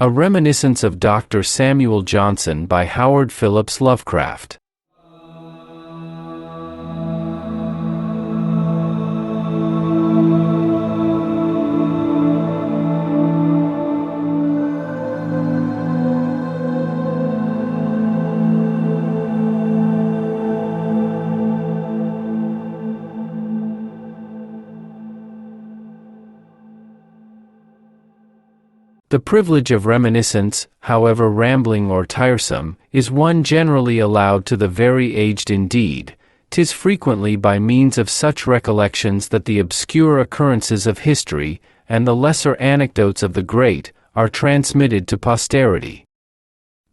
A Reminiscence of Dr. Samuel Johnson by Howard Phillips Lovecraft. The privilege of reminiscence, however rambling or tiresome, is one generally allowed to the very aged indeed. 'Tis frequently by means of such recollections that the obscure occurrences of history, and the lesser anecdotes of the great, are transmitted to posterity.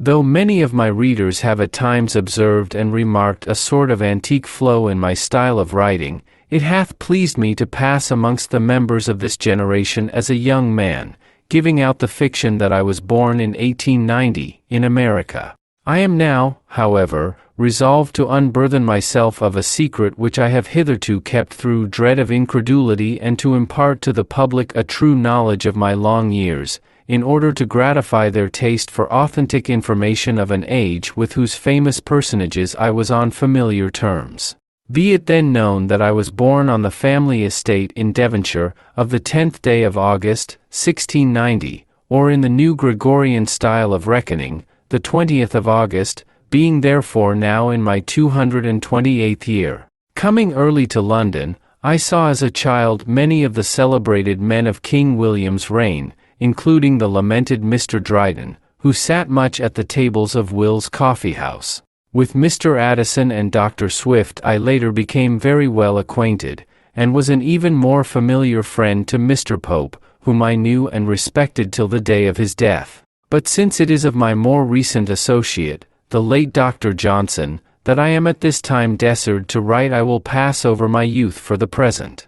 Though many of my readers have at times observed and remarked a sort of antique flow in my style of writing, it hath pleased me to pass amongst the members of this generation as a young man, giving out the fiction that I was born in 1890, in America. I am now, however, resolved to unburthen myself of a secret which I have hitherto kept through dread of incredulity, and to impart to the public a true knowledge of my long years, in order to gratify their taste for authentic information of an age with whose famous personages I was on familiar terms. Be it then known that I was born on the family estate in Devonshire, of the 10th day of August, 1690, or in the new Gregorian style of reckoning, the 20th of August, being therefore now in my 228th year. Coming early to London, I saw as a child many of the celebrated men of King William's reign, including the lamented Mr. Dryden, who sat much at the tables of Will's Coffee House. With Mr. Addison and Dr. Swift I later became very well acquainted, and was an even more familiar friend to Mr. Pope, whom I knew and respected till the day of his death. But since it is of my more recent associate, the late Dr. Johnson, that I am at this time destined to write, I will pass over my youth for the present.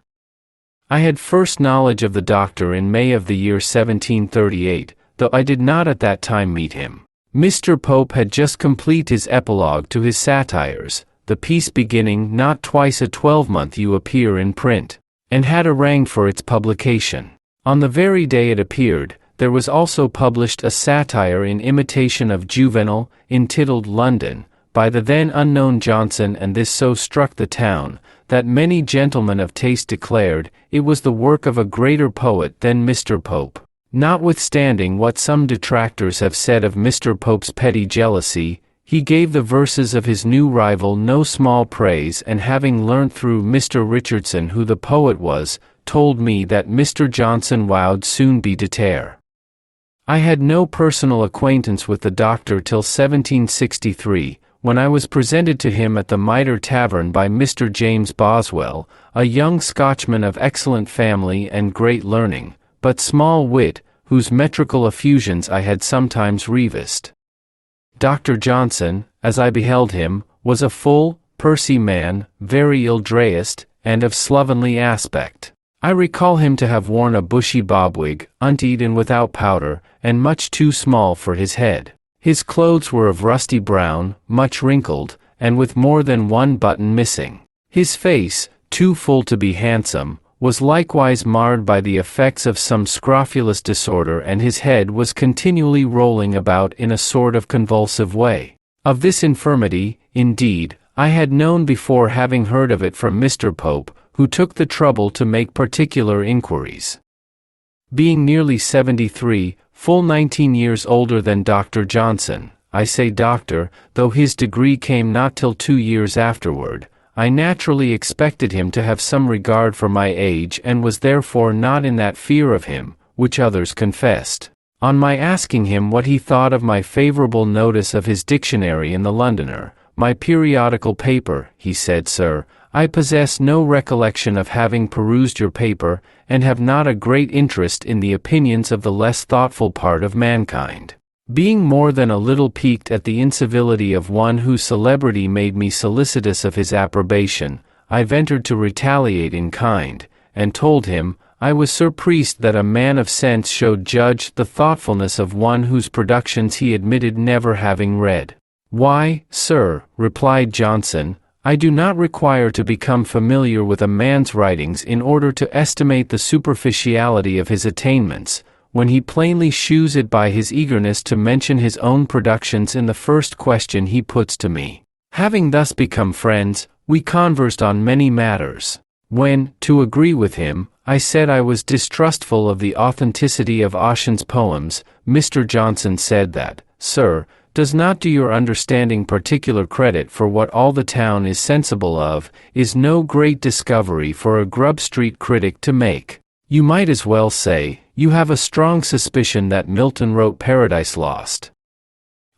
I had first knowledge of the Doctor in May of the year 1738, though I did not at that time meet him. Mr. Pope had just completed his epilogue to his satires, the piece beginning "Not twice a 12-month you appear" in print, and had arranged for its publication. On the very day it appeared, there was also published a satire in imitation of Juvenal, entitled London, by the then unknown Johnson, and this so struck the town, that many gentlemen of taste declared it was the work of a greater poet than Mr. Pope. Notwithstanding what some detractors have said of Mr. Pope's petty jealousy, he gave the verses of his new rival no small praise, and having learnt through Mr. Richardson who the poet was, told me that Mr. Johnson would soon be deterred. I had no personal acquaintance with the Doctor till 1763, when I was presented to him at the Mitre Tavern by Mr. James Boswell, a young Scotchman of excellent family and great learning, but small wit, whose metrical effusions I had sometimes revised. Dr. Johnson, as I beheld him, was a full, pursy man, very ill-dressed, and of slovenly aspect. I recall him to have worn a bushy bobwig, untied and without powder, and much too small for his head. His clothes were of rusty brown, much wrinkled, and with more than one button missing. His face, too full to be handsome, was likewise marred by the effects of some scrofulous disorder, and his head was continually rolling about in a sort of convulsive way. Of this infirmity, indeed, I had known before, having heard of it from Mr. Pope, who took the trouble to make particular inquiries. Being nearly 73, full 19 years older than Dr. Johnson, I say doctor, though his degree came not till 2 years afterward, I naturally expected him to have some regard for my age, and was therefore not in that fear of him, which others confessed. On my asking him what he thought of my favorable notice of his dictionary in the Londoner, my periodical paper, he said, "Sir, I possess no recollection of having perused your paper, and have not a great interest in the opinions of the less thoughtful part of mankind. Being more than a little piqued at the incivility of one whose celebrity made me solicitous of his approbation, I ventured to retaliate in kind, and told him, I was surprised that a man of sense should judge the thoughtfulness of one whose productions he admitted never having read. Why, sir, replied Johnson, I do not require to become familiar with a man's writings in order to estimate the superficiality of his attainments, when he plainly shews it by his eagerness to mention his own productions in the first question he puts to me. Having thus become friends, we conversed on many matters. When, to agree with him, I said I was distrustful of the authenticity of Ossian's poems, Mr. Johnson said that, "Sir, does not do your understanding particular credit for what all the town is sensible of, is no great discovery for a Grub Street critic to make. You might as well say, you have a strong suspicion that Milton wrote Paradise Lost."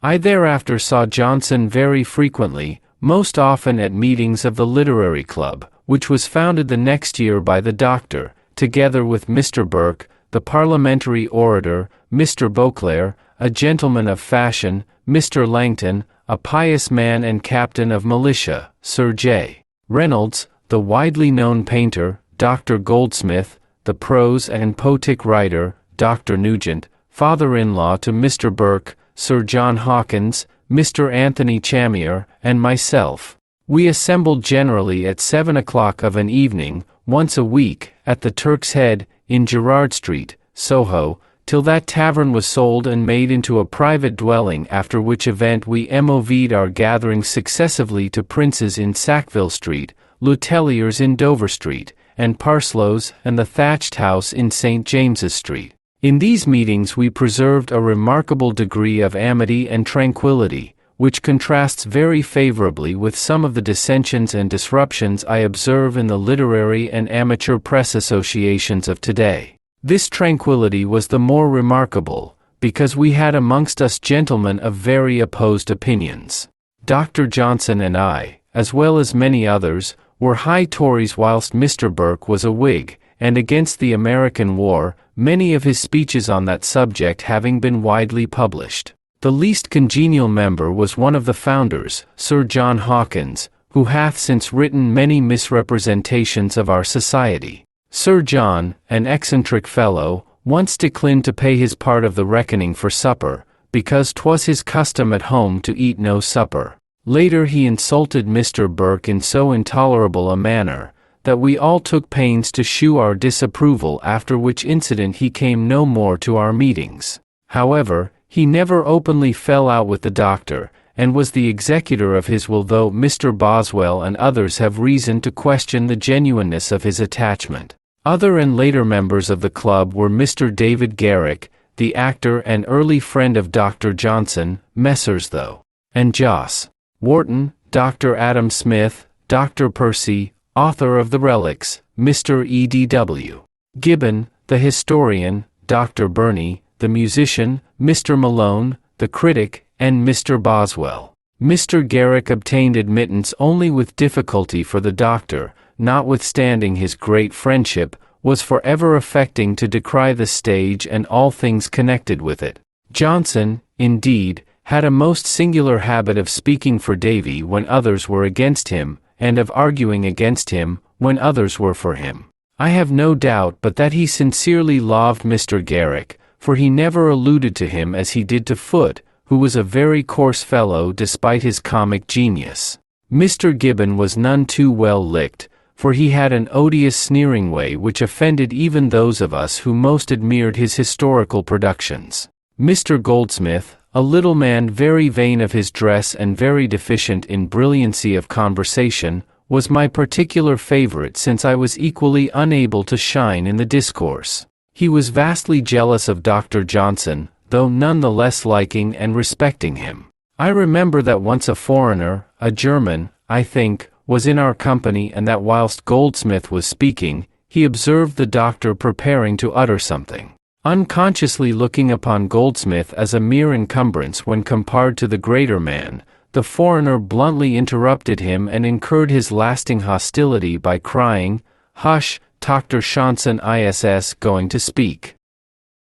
I thereafter saw Johnson very frequently, most often at meetings of the Literary Club, which was founded the next year by the Doctor, together with Mr. Burke, the parliamentary orator, Mr. Beauclerk, a gentleman of fashion, Mr. Langton, a pious man and captain of militia, Sir J. Reynolds, the widely known painter, Dr. Goldsmith, the prose and poetic writer, Dr. Nugent, father-in-law to Mr. Burke, Sir John Hawkins, Mr. Anthony Chamier, and myself. We assembled generally at 7 o'clock of an evening, once a week, at the Turk's Head, in Gerrard Street, Soho, till that tavern was sold and made into a private dwelling, after which event we moved our gatherings successively to Prince's in Sackville Street, Letelier's in Dover Street, and Parslow's and the Thatched House in St. James's Street. In these meetings we preserved a remarkable degree of amity and tranquillity, which contrasts very favorably with some of the dissensions and disruptions I observe in the literary and amateur press associations of today. This tranquillity was the more remarkable, because we had amongst us gentlemen of very opposed opinions. Dr. Johnson and I, as well as many others, were high Tories whilst Mr. Burke was a Whig, and against the American war, many of his speeches on that subject having been widely published. The least congenial member was one of the founders, Sir John Hawkins, who hath since written many misrepresentations of our society. Sir John, an eccentric fellow, once declined to pay his part of the reckoning for supper, because 'twas his custom at home to eat no supper. Later he insulted Mr. Burke in so intolerable a manner, that we all took pains to shew our disapproval, after which incident he came no more to our meetings. However, he never openly fell out with the Doctor, and was the executor of his will, though Mr. Boswell and others have reason to question the genuineness of his attachment. Other and later members of the club were Mr. David Garrick, the actor and early friend of Dr. Johnson, Messrs. Tho. and Jos. Wharton, Dr. Adam Smith, Dr. Percy, author of the Relics, Mr. E.D.W. Gibbon, the historian, Dr. Burney, the musician, Mr. Malone, the critic, and Mr. Boswell. Mr. Garrick obtained admittance only with difficulty, for the Doctor, notwithstanding his great friendship, was forever affecting to decry the stage and all things connected with it. Johnson, indeed, had a most singular habit of speaking for Davy when others were against him, and of arguing against him when others were for him. I have no doubt but that he sincerely loved Mr. Garrick, for he never alluded to him as he did to Foote, who was a very coarse fellow despite his comic genius. Mr. Gibbon was none too well licked, for he had an odious sneering way which offended even those of us who most admired his historical productions. Mr. Goldsmith, a little man very vain of his dress and very deficient in brilliancy of conversation, was my particular favorite, since I was equally unable to shine in the discourse. He was vastly jealous of Dr. Johnson, though none the less liking and respecting him. I remember that once a foreigner, a German, I think, was in our company, and that whilst Goldsmith was speaking, he observed the Doctor preparing to utter something. Unconsciously looking upon Goldsmith as a mere encumbrance when compared to the greater man, the foreigner bluntly interrupted him and incurred his lasting hostility by crying, "Hush, Dr. Johnson is going to speak."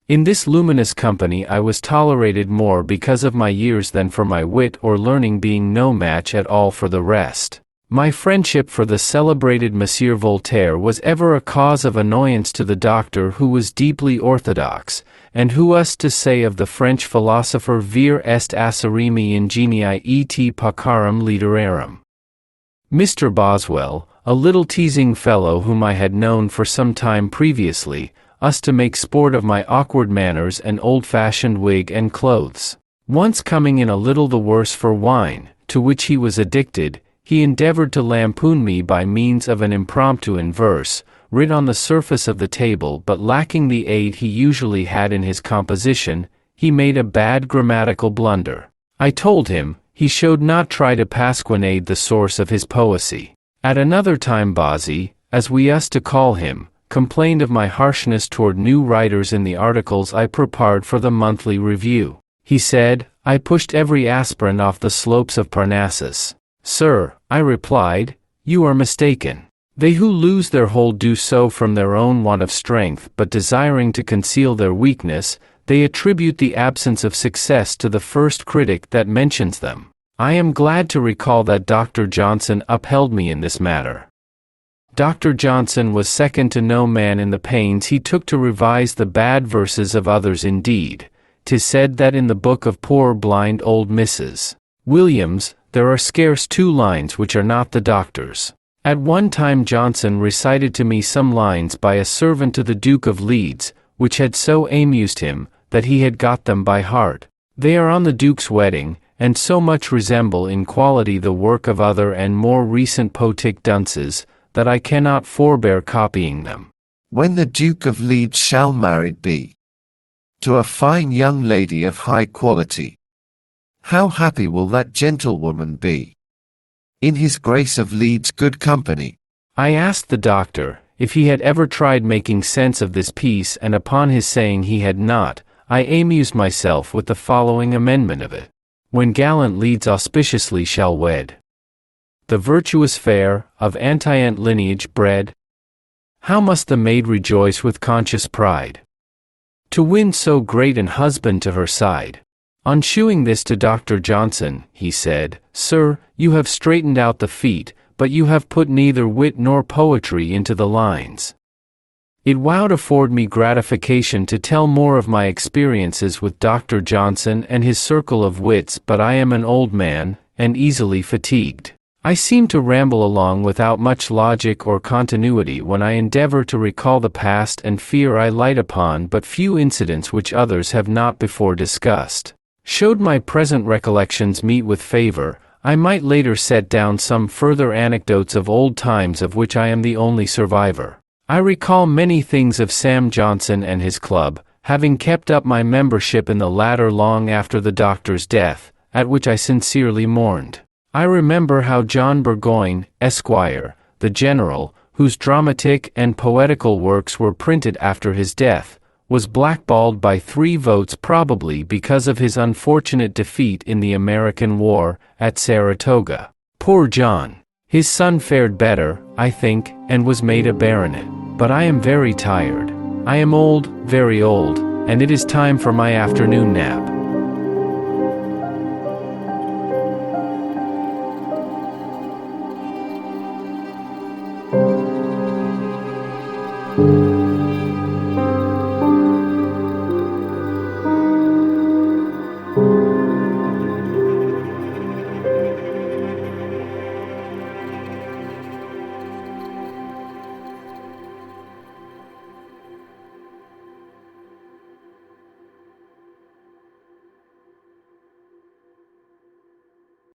In this luminous company I was tolerated more because of my years than for my wit or learning, being no match at all for the rest. My friendship for the celebrated Monsieur Voltaire was ever a cause of annoyance to the Doctor, who was deeply orthodox, and who was to say of the French philosopher vir est acerrimi ingenii et paucarum literarum. Mr. Boswell, a little teasing fellow whom I had known for some time previously, us to make sport of my awkward manners and old-fashioned wig and clothes. Once coming in a little the worse for wine, to which he was addicted, he endeavored to lampoon me by means of an impromptu in verse, writ on the surface of the table, but lacking the aid he usually had in his composition, he made a bad grammatical blunder. I told him, he should not try to pasquinade the source of his poesy. At another time Bozzy, as we used to call him, complained of my harshness toward new writers in the articles I prepared for the monthly review. He said, I pushed every aspirant off the slopes of Parnassus. Sir, I replied, you are mistaken. They who lose their hold do so from their own want of strength, but desiring to conceal their weakness, they attribute the absence of success to the first critic that mentions them. I am glad to recall that Dr. Johnson upheld me in this matter. Dr. Johnson was second to no man in the pains he took to revise the bad verses of others. Indeed, 'tis said that in the book of poor blind old Mrs. Williams, there are scarce 2 lines which are not the doctor's. At one time Johnson recited to me some lines by a servant to the Duke of Leeds, which had so amused him, that he had got them by heart. They are on the Duke's wedding, and so much resemble in quality the work of other and more recent poetic dunces, that I cannot forbear copying them. When the Duke of Leeds shall married be to a fine young lady of high quality, how happy will that gentlewoman be in his Grace of Leeds' good company. I asked the doctor if he had ever tried making sense of this piece, and upon his saying he had not, I amused myself with the following amendment of it. When gallant Leeds auspiciously shall wed the virtuous fair, of antient lineage bred, how must the maid rejoice with conscious pride to win so great an husband to her side. On shewing this to Dr. Johnson, he said, Sir, you have straightened out the feet, but you have put neither wit nor poetry into the lines. It would afford me gratification to tell more of my experiences with Dr. Johnson and his circle of wits, but I am an old man, and easily fatigued. I seem to ramble along without much logic or continuity when I endeavor to recall the past, and fear I light upon but few incidents which others have not before discussed. Should my present recollections meet with favor, I might later set down some further anecdotes of old times of which I am the only survivor. I recall many things of Sam Johnson and his club, having kept up my membership in the latter long after the doctor's death, at which I sincerely mourned. I remember how John Burgoyne, Esquire, the general, whose dramatic and poetical works were printed after his death, was blackballed by 3 votes, probably because of his unfortunate defeat in the American War at Saratoga. Poor John! His son fared better, I think, and was made a baronet. But I am very tired. I am old, very old, and it is time for my afternoon nap.